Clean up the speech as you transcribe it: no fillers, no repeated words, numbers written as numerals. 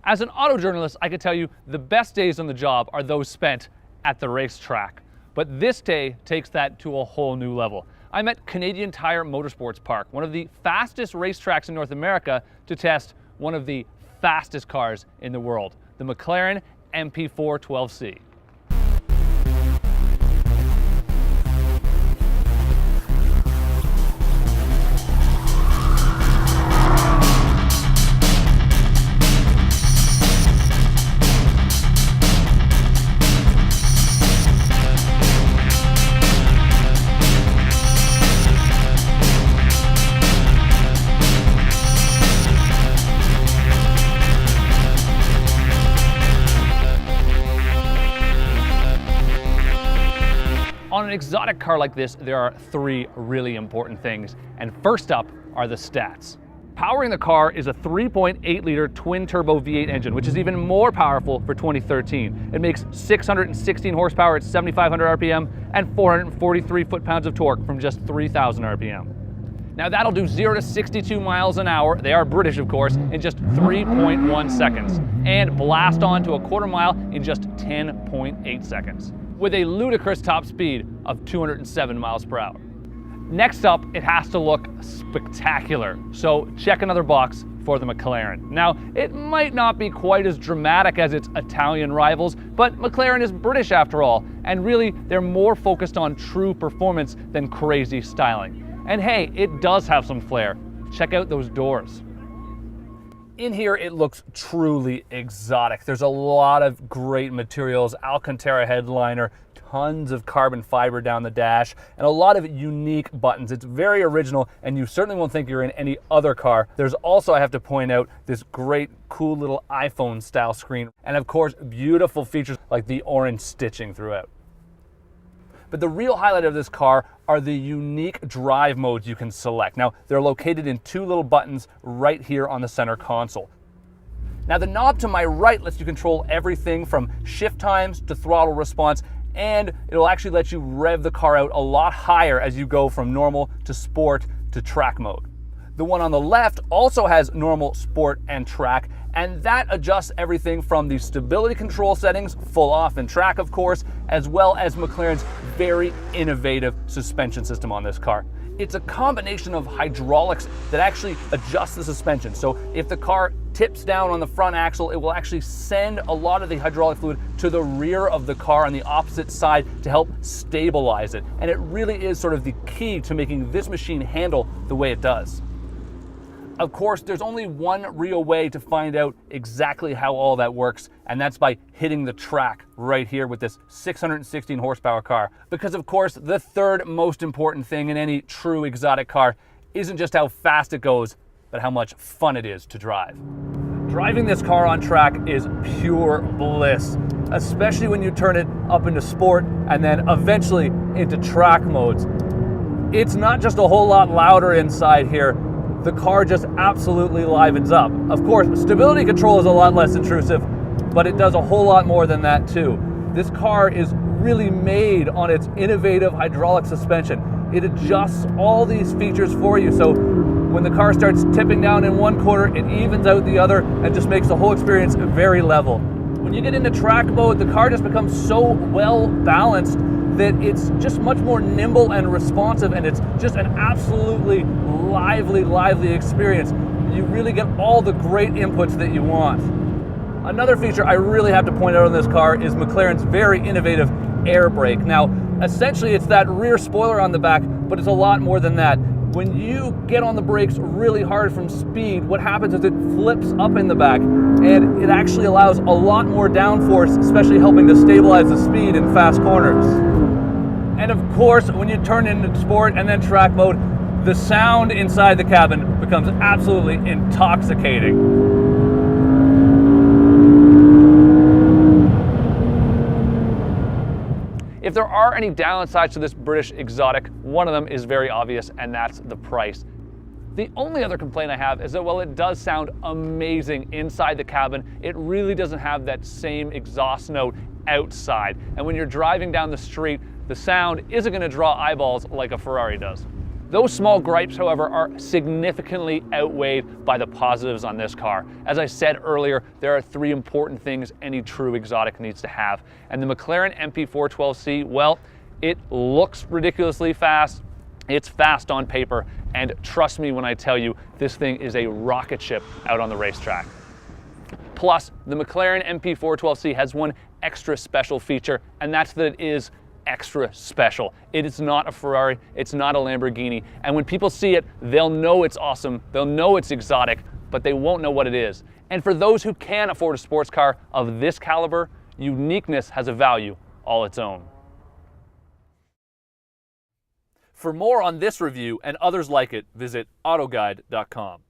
As an auto journalist, I can tell you the best days on the job are those spent at the racetrack. But this day takes that to a whole new level. I'm at Canadian Tire Motorsports Park, one of the fastest racetracks in North America, to test one of the fastest cars in the world, the McLaren MP4 12C. On an exotic car like this, there are three really important things, and first up are the stats. Powering the car is a 3.8-liter twin-turbo V8 engine, which is even more powerful for 2013. It makes 616 horsepower at 7,500 RPM and 443 foot-pounds of torque from just 3,000 RPM. Now that'll do 0 to 62 miles an hour, they are British of course, in just 3.1 seconds, and blast on to a quarter mile in just 10.8 seconds, with a ludicrous top speed of 207 miles per hour. Next up, it has to look spectacular, so check another box for the McLaren. Now, it might not be quite as dramatic as its Italian rivals, but McLaren is British after all, and really, they're more focused on true performance than crazy styling. And hey, it does have some flair. Check out those doors. In here, it looks truly exotic. There's a lot of great materials, Alcantara headliner, tons of carbon fiber down the dash, and a lot of unique buttons. It's very original, and you certainly won't think you're in any other car. There's also, I have to point out, this great, cool little iPhone style screen, and of course, beautiful features like the orange stitching throughout. But the real highlight of this car are the unique drive modes you can select. Now, they're located in two little buttons right here on the center console. Now, the knob to my right lets you control everything from shift times to throttle response, and it'll actually let you rev the car out a lot higher as you go from normal to sport to track mode. The one on the left also has normal, sport, and track, and that adjusts everything from the stability control settings, full off and track of course, as well as McLaren's very innovative suspension system on this car. It's a combination of hydraulics that actually adjusts the suspension. So if the car tips down on the front axle, it will actually send a lot of the hydraulic fluid to the rear of the car on the opposite side to help stabilize it. And it really is sort of the key to making this machine handle the way it does. Of course, there's only one real way to find out exactly how all that works, and that's by hitting the track right here with this 616 horsepower car. Because of course, the third most important thing in any true exotic car isn't just how fast it goes, but how much fun it is to drive. Driving this car on track is pure bliss, especially when you turn it up into sport and then eventually into track modes. It's not just a whole lot louder inside here. The car just absolutely livens up. Of course, stability control is a lot less intrusive, but it does a whole lot more than that too. This car is really made on its innovative hydraulic suspension. It adjusts all these features for you, so when the car starts tipping down in one corner, it evens out the other and just makes the whole experience very level. When you get into track mode, the car just becomes so well balanced that it's just much more nimble and responsive, and it's just an absolutely lively experience. You really get all the great inputs that you want. Another feature I really have to point out on this car is McLaren's very innovative air brake. Now, essentially it's that rear spoiler on the back, but it's a lot more than that. When you get on the brakes really hard from speed, what happens is it flips up in the back, and it actually allows a lot more downforce, especially helping to stabilize the speed in fast corners. And of course, when you turn into sport and then track mode, the sound inside the cabin becomes absolutely intoxicating. If there are any downsides to this British exotic, one of them is very obvious, and that's the price. The only other complaint I have is that while it does sound amazing inside the cabin, it really doesn't have that same exhaust note outside. And when you're driving down the street, the sound isn't going to draw eyeballs like a Ferrari does. Those small gripes, however, are significantly outweighed by the positives on this car. As I said earlier, there are three important things any true exotic needs to have. And the McLaren MP4 12C, well, it looks ridiculously fast. It's fast on paper, and trust me when I tell you, this thing is a rocket ship out on the racetrack. Plus, the McLaren MP4 12C has one extra special feature, and that's that it is extra special. It is not a Ferrari, it's not a Lamborghini, and when people see it, they'll know it's awesome, they'll know it's exotic, but they won't know what it is. And for those who can afford a sports car of this caliber, uniqueness has a value all its own. For more on this review and others like it, visit autoguide.com.